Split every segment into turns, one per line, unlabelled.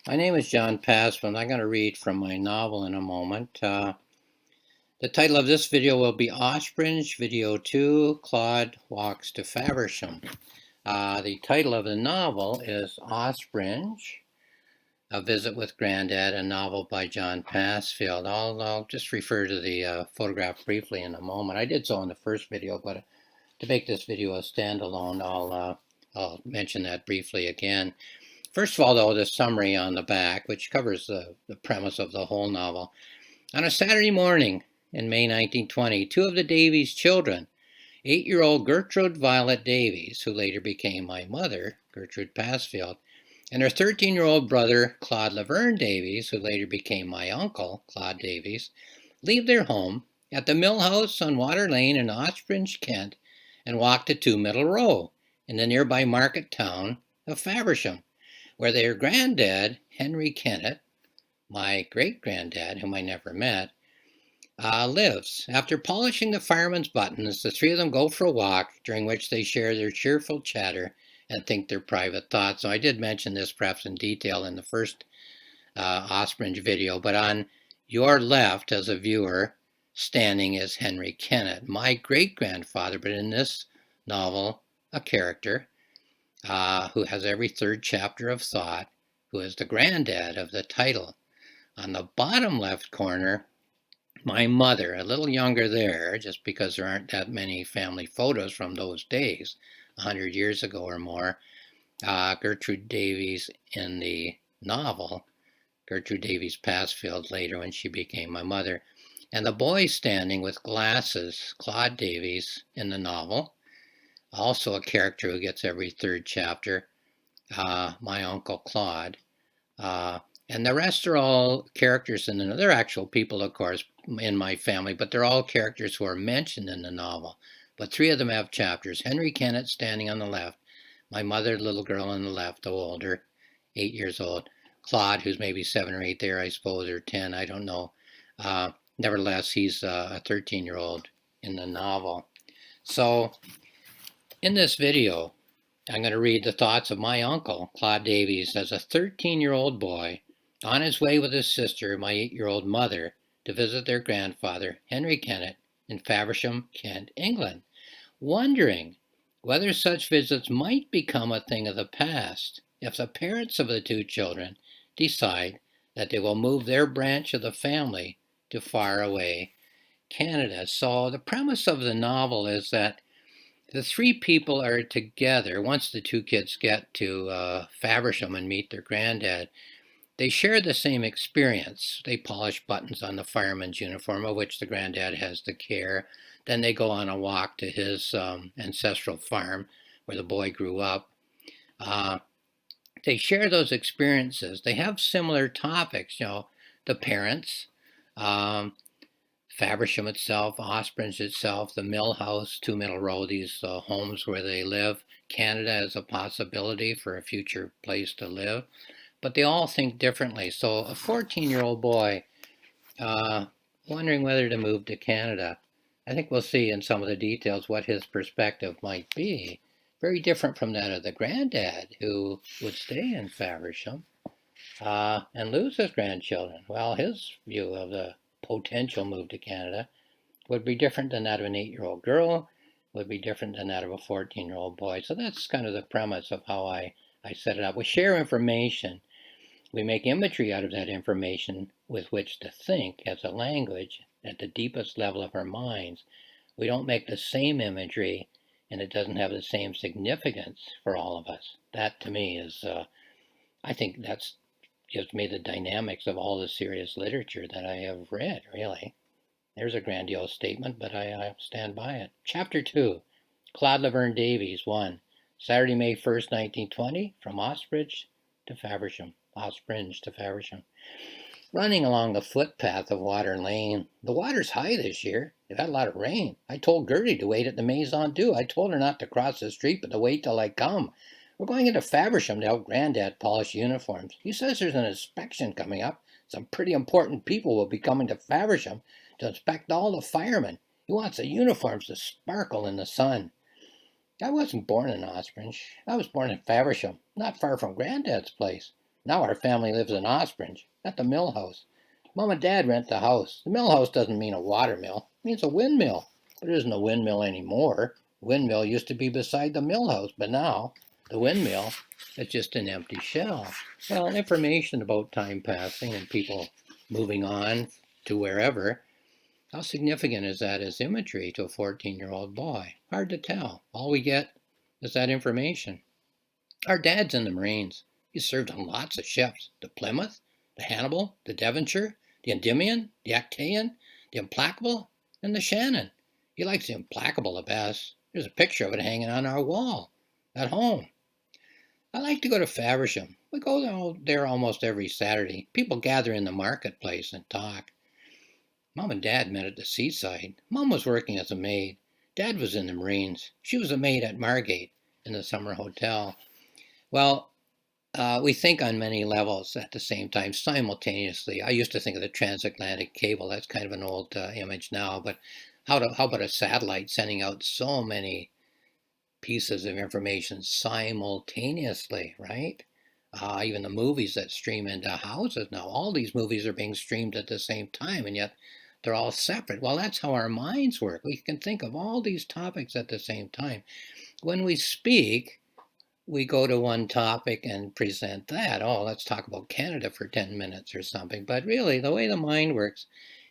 My name is John Passfield. I'm going to read from my novel in a moment. The title of this video will be Ospringe, Video 2, Claude Walks to Faversham. The title of the novel is Ospringe, A Visit with Grandad, a novel by John Passfield. I'll just refer to the photograph briefly in a moment. I did so in the first video, but to make this video a standalone, I'll mention that briefly again. First of all, though, the summary on the back, which covers the premise of the whole novel. On a Saturday morning in May 1920, two of the Davies children, 8-year-old Gertrude Violet Davies, who later became my mother, Gertrude Passfield, and her 13-year-old brother, Claude Laverne Davies, who later became my uncle, Claude Davies, leave their home at the Mill House on Water Lane in Ospringe, Kent, and walk to 2 Middle Row in the nearby market town of Faversham, where their granddad, Henry Kennett, my great-granddad, whom I never met, lives. After polishing the fireman's buttons, the three of them go for a walk, during which they share their cheerful chatter and think their private thoughts. So I did mention this perhaps in detail in the first Ospringe video, but on your left as a viewer, standing is Henry Kennett, my great-grandfather, but in this novel, a character who has every third chapter of thought, who is the granddad of the title. On the bottom left corner, my mother, a little younger there, just because there aren't that many family photos from those days, 100 years ago or more. Gertrude Davies in the novel, Gertrude Davies Passfield later when she became my mother. And the boy standing with glasses, Claude Davies in the novel, also a character who gets every third chapter, my uncle Claude. And the rest are all characters in the, they're actual people, of course, in my family, but they're all characters who are mentioned in the novel. But three of them have chapters. Henry Kennett standing on the left, my mother, little girl on the left, the older, 8 years old. Claude, who's maybe 7 or 8 there, I suppose, or 10, I don't know. Nevertheless, he's a 13-year-old in the novel. So in this video, I'm going to read the thoughts of my uncle, Claude Davies, as a 13-year-old boy on his way with his sister, my 8-year-old mother, to visit their grandfather, Henry Kennett, in Faversham, Kent, England, wondering whether such visits might become a thing of the past if the parents of the two children decide that they will move their branch of the family to far away Canada. So the premise of the novel is that the three people are together. Once the two kids get to Faversham and meet their granddad, they share the same experience. They polish buttons on the fireman's uniform, of which the granddad has the care. Then they go on a walk to his ancestral farm where the boy grew up. They share those experiences. They have similar topics, the parents, Faversham itself, Ospringe itself, the Mill House, 2 Middle Row, these homes where they live. Canada as a possibility for a future place to live. But they all think differently. So a 14-year-old boy wondering whether to move to Canada. I think we'll see in some of the details what his perspective might be. Very different from that of the granddad, who would stay in Faversham and lose his grandchildren. Well, his view of the potential move to Canada would be different than that of an 8-year-old girl, would be different than that of a 14-year-old boy. So that's kind of the premise of how I set it up. We share information. We make imagery out of that information with which to think as a language at the deepest level of our minds. We don't make the same imagery and it doesn't have the same significance for all of us. That to me is, I think that's gives me the dynamics of all the serious literature that I have read, really. There's a grandiose statement, but I stand by it. Chapter 2, Claude Laverne Davies, 1. Saturday, May 1st, 1920, from Ospringe to Faversham. Running along the footpath of Water Lane. The water's high this year. They've had a lot of rain. I told Gertie to wait at the Maison Dieu. I told her not to cross the street, but to wait till I come. We're going into Faversham to help Granddad polish uniforms. He says there's an inspection coming up. Some pretty important people will be coming to Faversham to inspect all the firemen. He wants the uniforms to sparkle in the sun. I wasn't born in Ospringe. I was born in Faversham, not far from Granddad's place. Now our family lives in Ospringe, at the mill house. Mom and Dad rent the house. The mill house doesn't mean a water mill, it means a windmill. But it isn't a windmill anymore. The windmill used to be beside the mill house, but now the windmill is just an empty shell. Well, information about time passing and people moving on to wherever, how significant is that as imagery to a 14-year-old boy? Hard to tell. All we get is that information. Our dad's in the Marines. He served on lots of ships. The Plymouth, the Hannibal, the Devonshire, the Endymion, the Actaeon, the Implacable, and the Shannon. He likes the Implacable the best. There's a picture of it hanging on our wall at home. I like to go to Faversham. We go there almost every Saturday. People gather in the marketplace and talk. Mom and Dad met at the seaside. Mom was working as a maid. Dad was in the Marines. She was a maid at Margate in the summer hotel. Well, we think on many levels at the same time, simultaneously. I used to think of the transatlantic cable. That's kind of an old image now. But how about a satellite sending out so many pieces of information simultaneously, right? Even the movies that stream into houses now, all these movies are being streamed at the same time, and yet they're all separate. Well, that's how our minds work. We can think of all these topics at the same time. When we speak, we go to one topic and present that. Oh, let's talk about Canada for 10 minutes or something. But really, the way the mind works,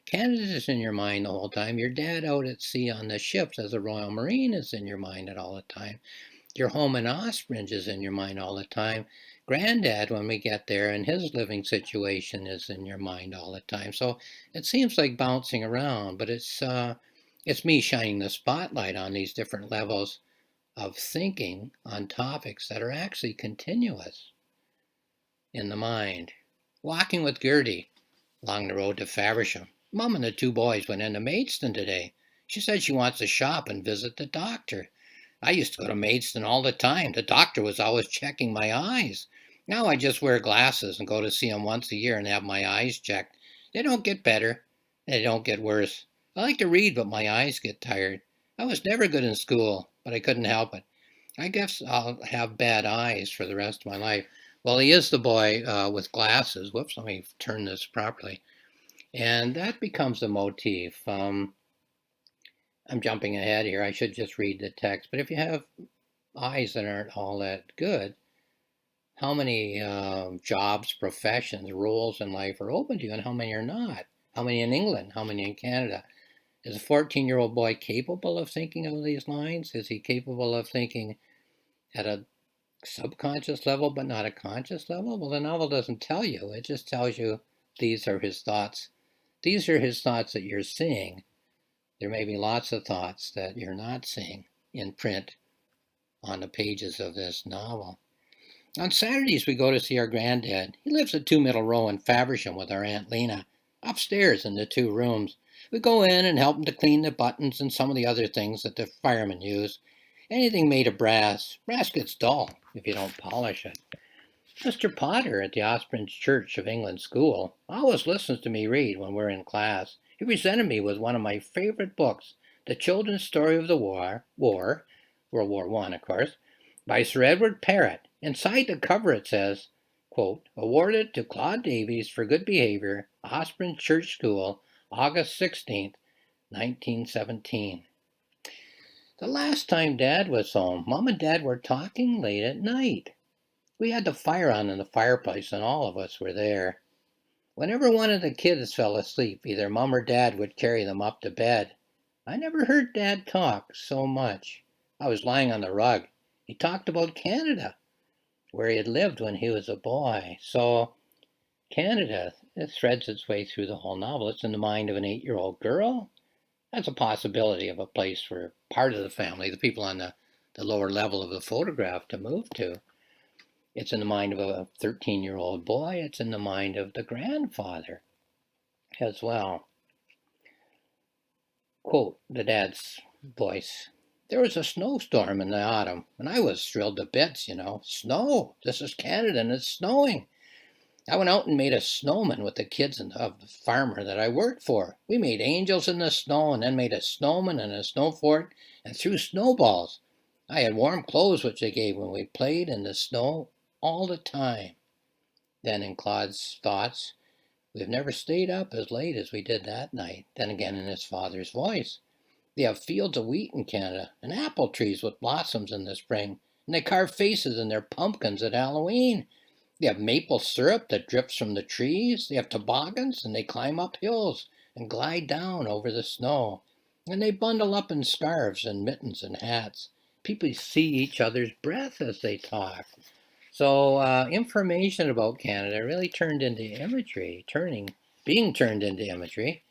Canada is in your mind the whole time. Your dad out at sea on the ships as a Royal Marine is in your mind at all the time. Your home in Ospringe is in your mind all the time. Granddad, when we get there, and his living situation is in your mind all the time. So it seems like bouncing around, but it's me shining the spotlight on these different levels of thinking on topics that are actually continuous in the mind. Walking with Gertie along the road to Faversham. Mom and the two boys went into Maidstone today. She said she wants to shop and visit the doctor. I used to go to Maidstone all the time. The doctor was always checking my eyes. Now I just wear glasses and go to see him once a year and have my eyes checked. They don't get better. They don't get worse. I like to read, but my eyes get tired. I was never good in school, but I couldn't help it. I guess I'll have bad eyes for the rest of my life. Well, he is the boy with glasses. Whoops, let me turn this properly. And that becomes a motif. I'm jumping ahead here. I should just read the text. But if you have eyes that aren't all that good, how many jobs, professions, roles in life are open to you and how many are not? How many in England? How many in Canada? Is a 14-year-old boy capable of thinking of these lines? Is he capable of thinking at a subconscious level but not a conscious level? Well, the novel doesn't tell you. It just tells you these are his thoughts. These are his thoughts that you're seeing. There may be lots of thoughts that you're not seeing in print on the pages of this novel. On Saturdays, we go to see our granddad. He lives at 2 Middle Row in Faversham with our Aunt Lena, upstairs in the 2 rooms. We go in and help him to clean the buttons and some of the other things that the firemen use. Anything made of brass. Brass gets dull if you don't polish it. Mr. Potter at the Ospringe Church of England School always listens to me read when we're in class. He presented me with one of my favorite books, The Children's Story of the War, World War I, of course, by Sir Edward Parrott. Inside the cover it says, quote, awarded to Claude Davies for good behavior, Ospringe Church School, August 16th, 1917. The last time Dad was home, Mom and Dad were talking late at night. We had the fire on in the fireplace and all of us were there. Whenever one of the kids fell asleep, either Mom or Dad would carry them up to bed. I never heard Dad talk so much. I was lying on the rug. He talked about Canada, where he had lived when he was a boy. So Canada, it threads its way through the whole novel. It's in the mind of an 8-year-old girl. That's a possibility of a place for part of the family, the people on the lower level of the photograph, to move to. It's in the mind of a 13-year-old boy. It's in the mind of the grandfather as well. Quote, the dad's voice. There was a snowstorm in the autumn, and I was thrilled to bits, Snow! This is Canada, and it's snowing. I went out and made a snowman with the kids of the farmer that I worked for. We made angels in the snow, and then made a snowman and a snow fort, and threw snowballs. I had warm clothes which they gave when we played in the snow all the time. Then in Claude's thoughts, we've never stayed up as late as we did that night. Then again in his father's voice, they have fields of wheat in Canada and apple trees with blossoms in the spring. And they carve faces in their pumpkins at Halloween. They have maple syrup that drips from the trees. They have toboggans and they climb up hills and glide down over the snow. And they bundle up in scarves and mittens and hats. People see each other's breath as they talk. So information about Canada really turned into imagery, being turned into imagery.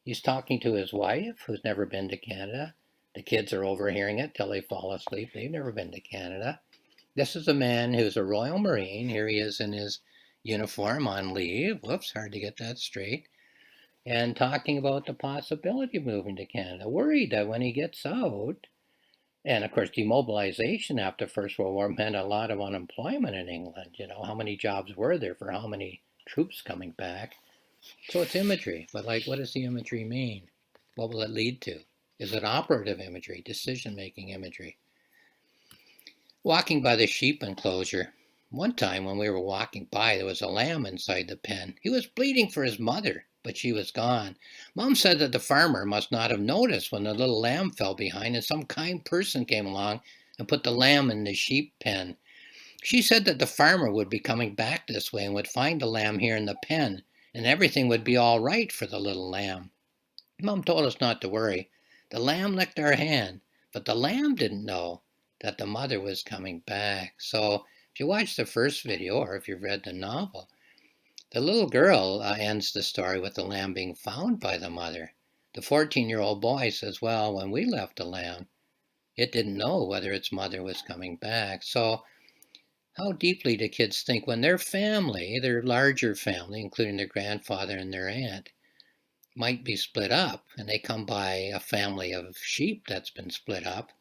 He's talking to his wife, who's never been to Canada. The kids are overhearing it till they fall asleep. They've never been to Canada. This is a man who's a Royal Marine. Here he is in his uniform on leave. Whoops, hard to get that straight. And talking about the possibility of moving to Canada. Worried that when he gets out, and of course, demobilization after First World War meant a lot of unemployment in England. You know, how many jobs were there for how many troops coming back? So it's imagery, but like, what does the imagery mean? What will it lead to? Is it operative imagery, decision-making imagery? Walking by the sheep enclosure. One time when we were walking by, there was a lamb inside the pen. He was bleating for his mother, but she was gone. Mom said that the farmer must not have noticed when the little lamb fell behind and some kind person came along and put the lamb in the sheep pen. She said that the farmer would be coming back this way and would find the lamb here in the pen, and everything would be all right for the little lamb. Mom told us not to worry. The lamb licked our hand, but the lamb didn't know that the mother was coming back. So if you watch the first video or if you've read the novel, the little girl ends the story with the lamb being found by the mother. The 14-year-old boy says, well, when we left the lamb, it didn't know whether its mother was coming back. So how deeply do kids think when their family, their larger family, including their grandfather and their aunt, might be split up, and they come by a family of sheep that's been split up?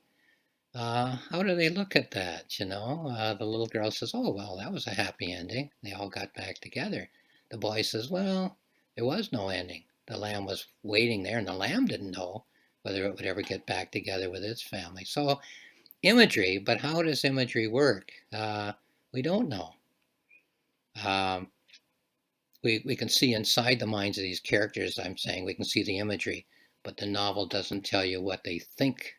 How do they look at that? The little girl says, oh, well, that was a happy ending. They all got back together. The boy says, well, there was no ending. The lamb was waiting there, and the lamb didn't know whether it would ever get back together with its family. So imagery, but how does imagery work? We don't know. We can see inside the minds of these characters, I'm saying. We can see the imagery, but the novel doesn't tell you what they think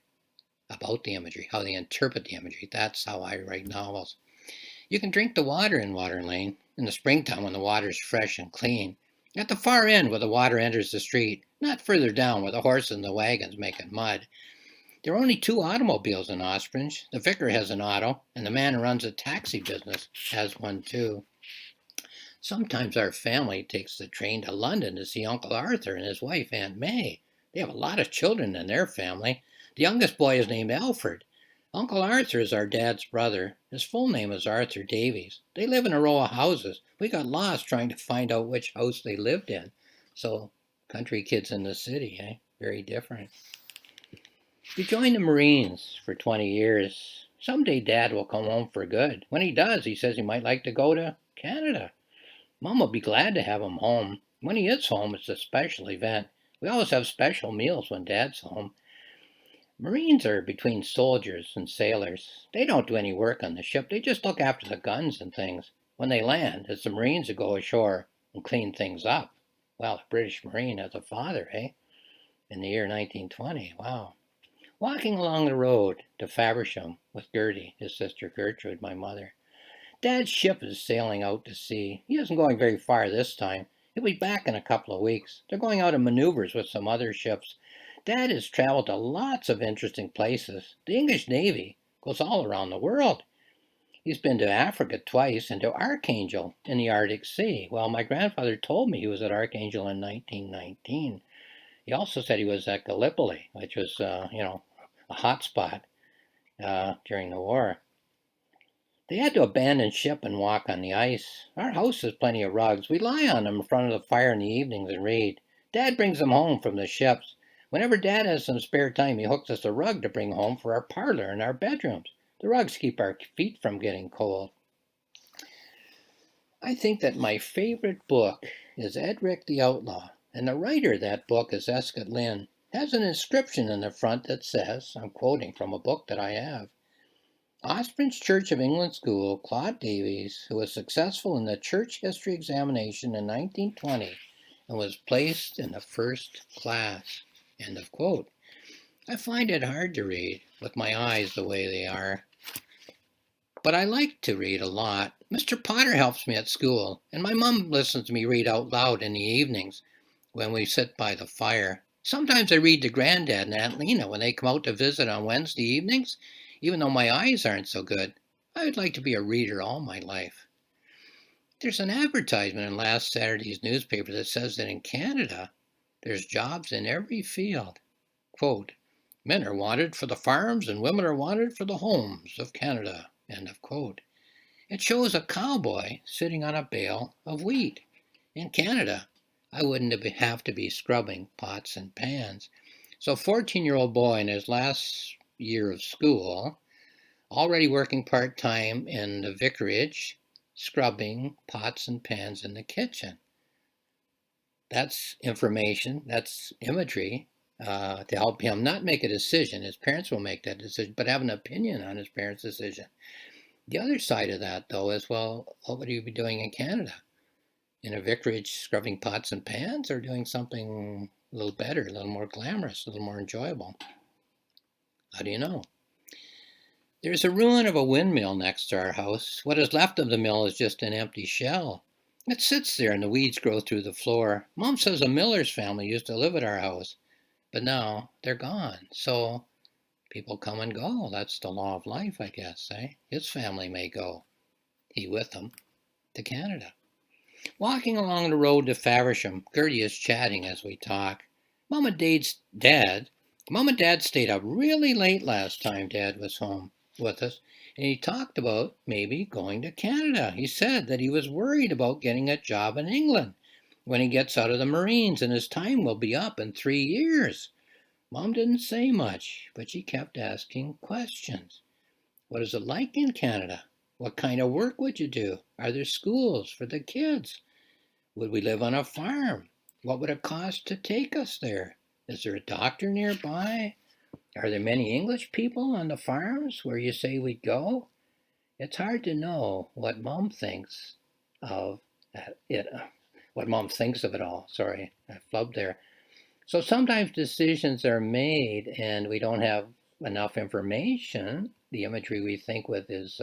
about the imagery, how they interpret the imagery. That's how I write novels. You can drink the water in Water Lane in the springtime when the water's fresh and clean. At the far end where the water enters the street, not further down where the horses and the wagons making mud. There are only 2 automobiles in Ospringe. The vicar has an auto, and the man who runs a taxi business has one too. Sometimes our family takes the train to London to see Uncle Arthur and his wife, Aunt May. They have a lot of children in their family. The youngest boy is named Alfred. Uncle Arthur is our dad's brother. His full name is Arthur Davies. They live in a row of houses. We got lost trying to find out which house they lived in. So, country kids in the city, eh? Very different. We joined the Marines for 20 years. Someday Dad will come home for good. When he does, he says he might like to go to Canada. Mom will be glad to have him home. When he is home, it's a special event. We always have special meals when Dad's home. Marines are between soldiers and sailors. They don't do any work on the ship. They just look after the guns and things. When they land, it's the Marines who go ashore and clean things up. Well, a British Marine has a father, eh? In the year 1920. Wow. Walking along the road to Faversham with Gertie, his sister Gertrude, my mother. Dad's ship is sailing out to sea. He isn't going very far this time. He'll be back in a couple of weeks. They're going out on maneuvers with some other ships. Dad has traveled to lots of interesting places. The English Navy goes all around the world. He's been to Africa twice and to Archangel in the Arctic Sea. Well, my grandfather told me he was at Archangel in 1919. He also said he was at Gallipoli, which was, a hot spot during the war. They had to abandon ship and walk on the ice. Our house has plenty of rugs. We lie on them in front of the fire in the evenings and read. Dad brings them home from the ships. Whenever Dad has some spare time, he hooks us a rug to bring home for our parlor and our bedrooms. The rugs keep our feet from getting cold. I think that my favorite book is Edric the Outlaw, and the writer of that book is Escott Lynn. It has an inscription in the front that says, I'm quoting from a book that I have, Ospringe Church of England School, Claude Davies, who was successful in the church history examination in 1920 and was placed in the first class. End of quote. I find it hard to read with my eyes the way they are, but I like to read a lot. Mr. Potter helps me at school, and my mom listens to me read out loud in the evenings when we sit by the fire. Sometimes I read to Granddad and Aunt Lena when they come out to visit on Wednesday evenings, even though my eyes aren't so good. I would like to be a reader all my life. There's an advertisement in last Saturday's newspaper that says that in Canada, there's jobs in every field. Quote, men are wanted for the farms and women are wanted for the homes of Canada. End of quote. It shows a cowboy sitting on a bale of wheat. In Canada, I wouldn't have to be scrubbing pots and pans. So 14-year-old boy in his last year of school, already working part-time in the vicarage, scrubbing pots and pans in the kitchen. That's information, that's imagery to help him not make a decision. His parents will make that decision, but have an opinion on his parents' decision. The other side of that, though, is, well, what would you be doing in Canada? In a vicarage scrubbing pots and pans, or doing something a little better, a little more glamorous, a little more enjoyable? How do you know? There's a ruin of a windmill next to our house. What is left of the mill is just an empty shell. It sits there and the weeds grow through the floor. Mom says a Miller's family used to live at our house, but now they're gone. So people come and go. That's the law of life, I guess, eh? His family may go, he with them, to Canada. Walking along the road to Faversham, Gertie is chatting as we talk. Mom and Dad stayed up really late last time Dad was home with us, and he talked about maybe going to Canada. He said that he was worried about getting a job in England when he gets out of the Marines, and his time will be up in 3 years. Mom didn't say much, but she kept asking questions. What is it like in Canada? What kind of work would you do? Are there schools for the kids? Would we live on a farm? What would it cost to take us there? Is there a doctor nearby? Are there many English people on the farms where you say we'd go? It's hard to know what Mom thinks of it. What Mom thinks of it all. Sorry, I flubbed there. So sometimes decisions are made and we don't have enough information. The imagery we think with is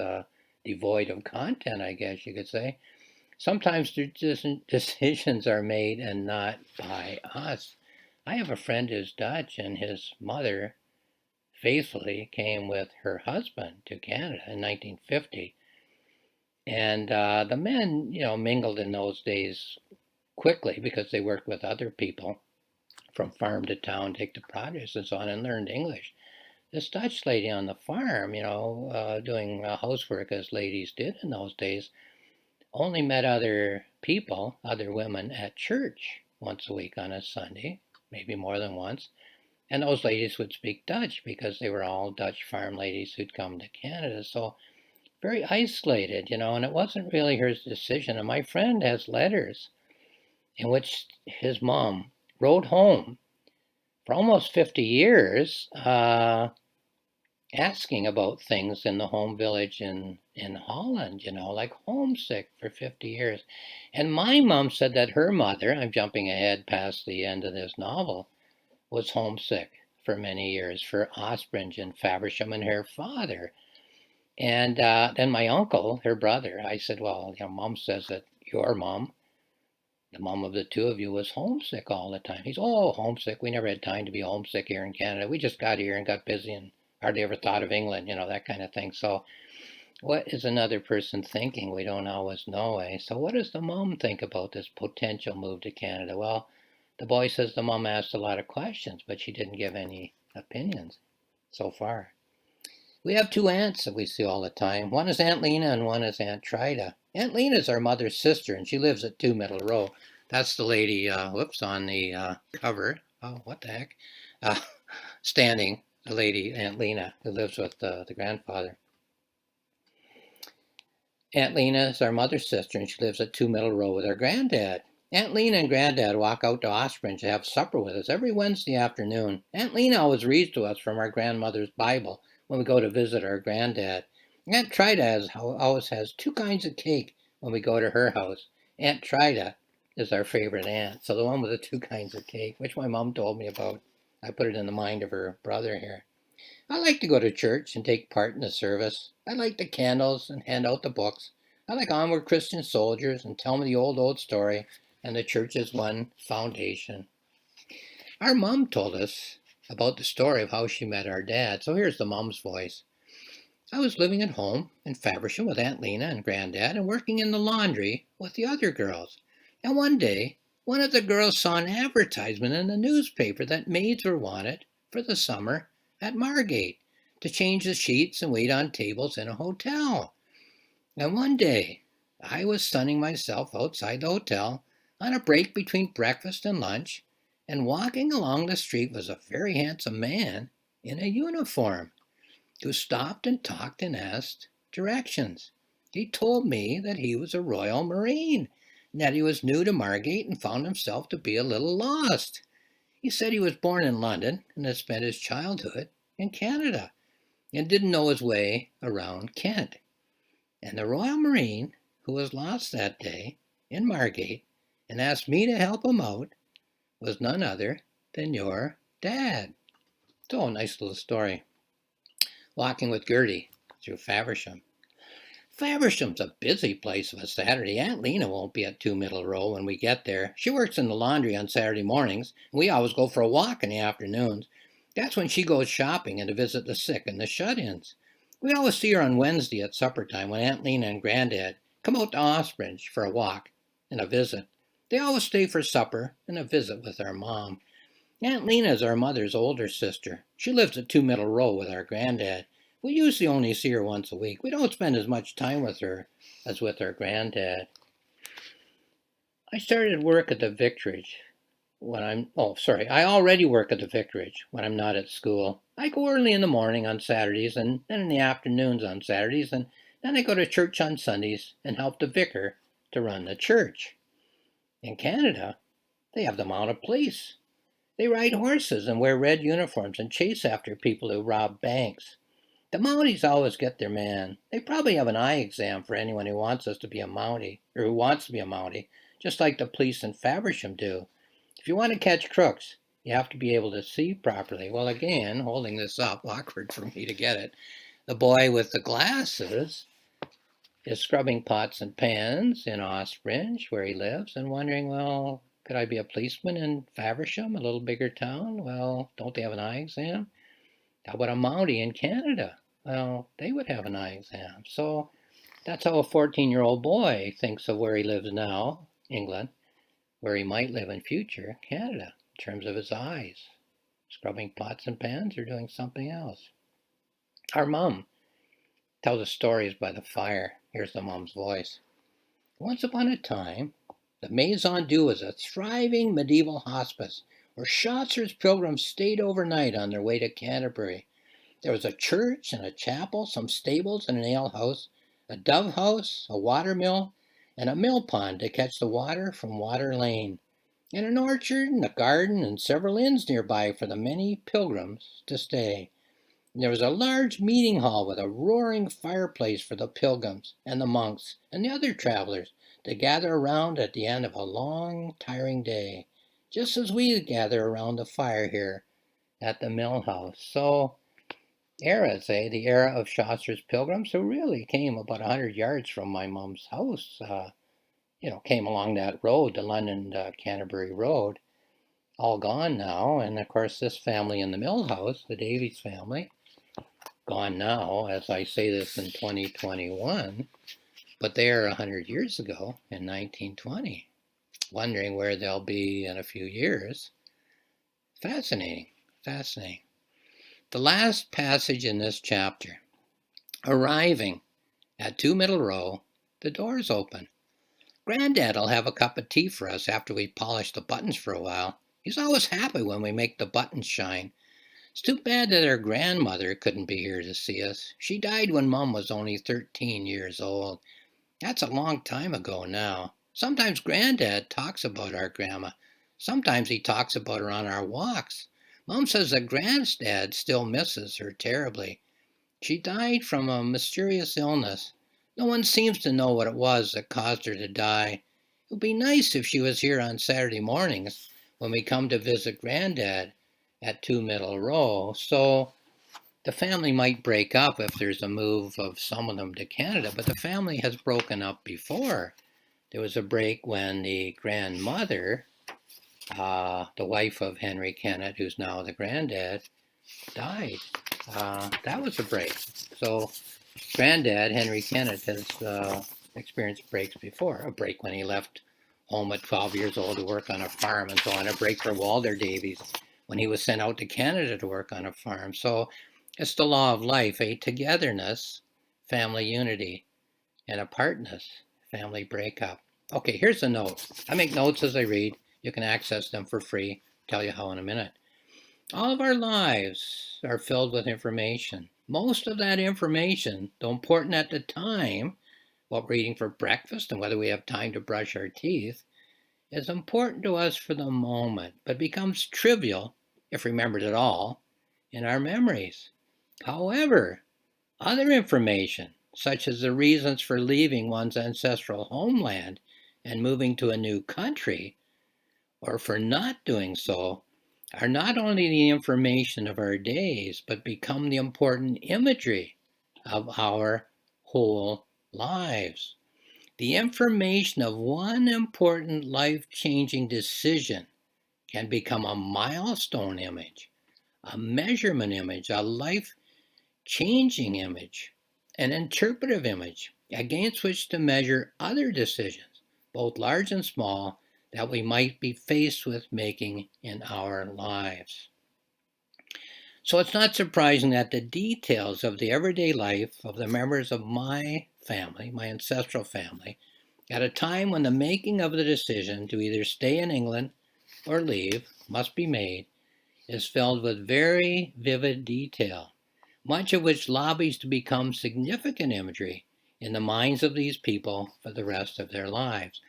devoid of content, I guess you could say. Sometimes decisions are made and not by us. I have a friend who's Dutch, and his mother faithfully came with her husband to Canada in 1950. And the men, mingled in those days quickly because they worked with other people from farm to town, take the produce and so on, and learned English. This Dutch lady on the farm, doing housework as ladies did in those days, only met other people, other women at church once a week on a Sunday, maybe more than once. And those ladies would speak Dutch because they were all Dutch farm ladies who'd come to Canada. So very isolated, and it wasn't really her decision. And my friend has letters in which his mom wrote home for almost 50 years, asking about things in the home village in Holland, like homesick for 50 years. And my mom said that her mother, I'm jumping ahead past the end of this novel, was homesick for many years for Ospringe and Faversham and her father. And then my uncle, her brother, I said, well, Mom says that your mom, the mom of the two of you, was homesick all the time. He's, oh, homesick. We never had time to be homesick here in Canada. We just got here and got busy and hardly ever thought of England, that kind of thing. So what is another person thinking? We don't always know, eh? So what does the mom think about this potential move to Canada? Well, the boy says the mom asked a lot of questions, but she didn't give any opinions so far. We have two aunts that we see all the time. One is Aunt Lena and one is Aunt Trida. Aunt Lena is our mother's sister, and she lives at 2 Middle Row. That's the lady, on the cover. Oh, what the heck? Standing, the lady, Aunt Lena, who lives with the grandfather. Aunt Lena is our mother's sister, and she lives at 2 Middle Row with our granddad. Aunt Lena and Granddad walk out to Ospringe to have supper with us every Wednesday afternoon. Aunt Lena always reads to us from our grandmother's Bible when we go to visit our granddad. Aunt Trida always has two kinds of cake when we go to her house. Aunt Trida is our favorite aunt, so the one with the two kinds of cake, which my mom told me about. I put it in the mind of her brother here. I like to go to church and take part in the service. I light the candles and hand out the books. I like Onward Christian Soldiers and tell me the old story and the church's one foundation. Our mom told us about the story of how she met our dad, so here's the mom's voice. I was living at home in Faversham with Aunt Lena and Granddad and working in the laundry with the other girls. And one day, one of the girls saw an advertisement in the newspaper that maids were wanted for the summer at Margate to change the sheets and wait on tables in a hotel. And one day, I was sunning myself outside the hotel on a break between breakfast and lunch, and walking along the street was a very handsome man in a uniform who stopped and talked and asked directions. He told me that he was a Royal Marine and that he was new to Margate and found himself to be a little lost. He said he was born in London and had spent his childhood in Canada and didn't know his way around Kent. And the Royal Marine, who was lost that day in Margate and asked me to help him out, was none other than your dad. So, a nice little story. Walking with Gertie through Faversham. Faversham's a busy place of a Saturday. Aunt Lena won't be at 2 Middle Row when we get there. She works in the laundry on Saturday mornings, and we always go for a walk in the afternoons. That's when she goes shopping and to visit the sick and the shut-ins. We always see her on Wednesday at supper time when Aunt Lena and Granddad come out to Ospringe for a walk and a visit. They always stay for supper and a visit with our mom. Aunt Lena is our mother's older sister. She lives at 2 Middle Row with our granddad. We usually only see her once a week. We don't spend as much time with her as with our granddad. I started work at the vicarage I already work at the vicarage when I'm not at school. I go early in the morning on Saturdays and then in the afternoons on Saturdays, and then I go to church on Sundays and help the vicar to run the church. In Canada, they have the mounted police. They ride horses and wear red uniforms and chase after people who rob banks. The Mounties always get their man. They probably have an eye exam for anyone who wants us to be a Mountie, or who wants to be a Mountie, just like the police in Faversham do. If you want to catch crooks, you have to be able to see properly. Well, again, holding this up, awkward for me to get it. The boy with the glasses is scrubbing pots and pans in Ospringe, where he lives, and wondering, well, could I be a policeman in Faversham, a little bigger town? Well, don't they have an eye exam? How about a Mountie in Canada? Well, they would have an eye exam. So that's how a 14-year-old boy thinks of where he lives now, England, where he might live in future, Canada, in terms of his eyes. Scrubbing pots and pans or doing something else. Our mom tells us stories by the fire. Here's the mom's voice. Once upon a time, the Maison Dieu was a thriving medieval hospice where Chaucer's pilgrims stayed overnight on their way to Canterbury. There was a church and a chapel, some stables and an alehouse, a dove house, a water mill, and a mill pond to catch the water from Water Lane, and an orchard and a garden and several inns nearby for the many pilgrims to stay. And there was a large meeting hall with a roaring fireplace for the pilgrims and the monks and the other travelers to gather around at the end of a long, tiring day, just as we gather around the fire here at the mill house. So, eras, the era of Chaucer's pilgrims, who really came about 100 yards from my mom's house, came along that road, the London-Canterbury Road, all gone now. And of course, this family in the mill house, the Davies family, gone now, as I say this in 2021, but they are 100 years ago in 1920. Wondering where they'll be in a few years. Fascinating, fascinating. The last passage in this chapter. Arriving at 2 Middle Row, the doors open. Granddad'll have a cup of tea for us after we polish the buttons for a while. He's always happy when we make the buttons shine. It's too bad that our grandmother couldn't be here to see us. She died when Mom was only 13 years old. That's a long time ago now. Sometimes Granddad talks about our grandma. Sometimes he talks about her on our walks. Mom says that Granddad still misses her terribly. She died from a mysterious illness. No one seems to know what it was that caused her to die. It would be nice if she was here on Saturday mornings when we come to visit Granddad at 2 Middle Row. So the family might break up if there's a move of some of them to Canada, but the family has broken up before. There was a break when the grandmother, the wife of Henry Kennett, who's now the granddad, died. That was a break. So Granddad, Henry Kennett, has experienced breaks before. A break when he left home at 12 years old to work on a farm and so on. A break for Walter Davies when he was sent out to Canada to work on a farm. So it's the law of life, a togetherness, family unity, and apartness, family breakup. Okay, here's a note. I make notes as I read. You can access them for free. I'll tell you how in a minute. All of our lives are filled with information. Most of that information, though important at the time, what we're eating for breakfast and whether we have time to brush our teeth, is important to us for the moment, but becomes trivial, if remembered at all, in our memories. However, other information, such as the reasons for leaving one's ancestral homeland and moving to a new country, or for not doing so, are not only the information of our days, but become the important imagery of our whole lives. The information of one important life-changing decision can become a milestone image, a measurement image, a life-changing image, an interpretive image against which to measure other decisions, both large and small, that we might be faced with making in our lives. So it's not surprising that the details of the everyday life of the members of my family, my ancestral family, at a time when the making of the decision to either stay in England or leave must be made, is filled with very vivid detail, much of which lobbies to become significant imagery in the minds of these people for the rest of their lives.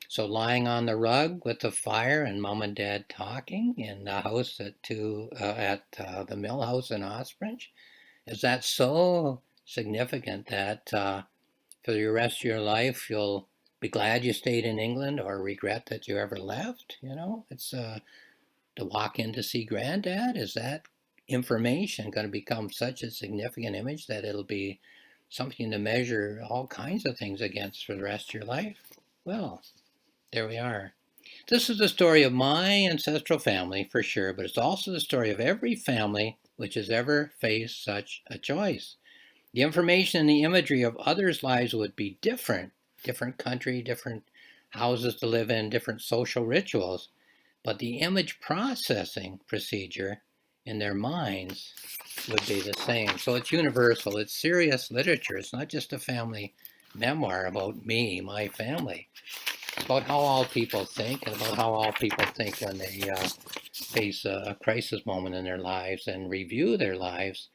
So lying on the rug with the fire and mom and dad talking in the house at the mill house in Ospringe, is that so significant that for the rest of your life you'll be glad you stayed in England or regret that you ever left? You know, it's to walk in to see Granddad. Is that information going to become such a significant image that it'll be something to measure all kinds of things against for the rest of your life? Well, there we are. This is the story of my ancestral family for sure, but it's also the story of every family which has ever faced such a choice. The information and the imagery of others' lives would be different, different country, different houses to live in, different social rituals, but the image processing procedure in their minds would be the same. So it's universal, it's serious literature. It's not just a family memoir about me, my family. It's about how all people think and about how all people think when they face a crisis moment in their lives and review their lives,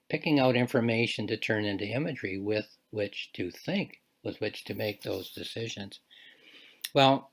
picking out information to turn into imagery with which to think, with which to make those decisions. Well,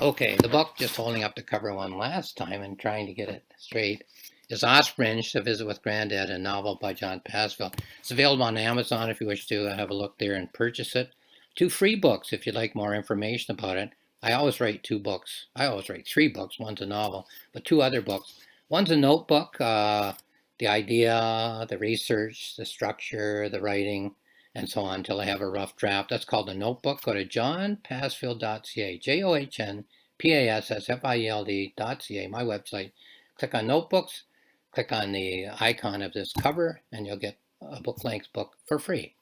okay, the book, just holding up the cover one last time and trying to get it straight, is Ospringe, A Visit with Granddad, a novel by John Passfield. It's available on Amazon if you wish to have a look there and purchase it. 2 free books if you'd like more information about it. I always write 2 books. I always write 3 books. One's a novel, but 2 other books. One's a notebook, the idea, the research, the structure, the writing, and so on until I have a rough draft. That's called a notebook. Go to johnpassfield.ca, johnpassfield.ca, my website. Click on notebooks, click on the icon of this cover, and you'll get a book-length book for free.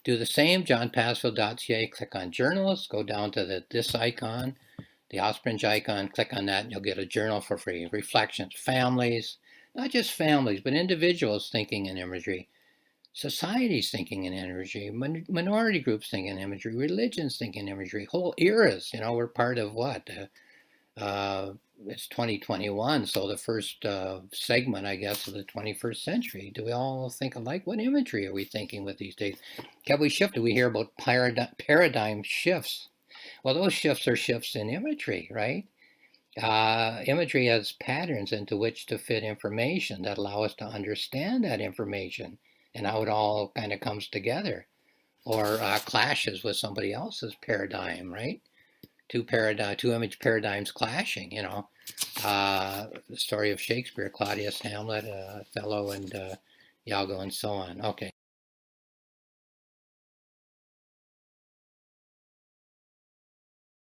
Do the same, johnpassfield.ca, click on journals, go down to this icon, the Ospringe icon, click on that, and you'll get a journal for free. Reflections, families, not just families, but individuals thinking in imagery, societies thinking in imagery, minority groups thinking in imagery, religions thinking in imagery, whole eras. You know, we're part of what? It's 2021, so the first segment, I guess, of the 21st century. Do we all think alike? What imagery are we thinking with these days? Have we shifted? We hear about paradigm shifts. Well, those shifts are shifts in imagery, right? Imagery has patterns into which to fit information that allow us to understand that information and how it all kind of comes together, or clashes with somebody else's paradigm, right? Two image paradigms clashing, you know. The story of Shakespeare, Claudius, Hamlet, Othello, and Iago, and so on. Okay.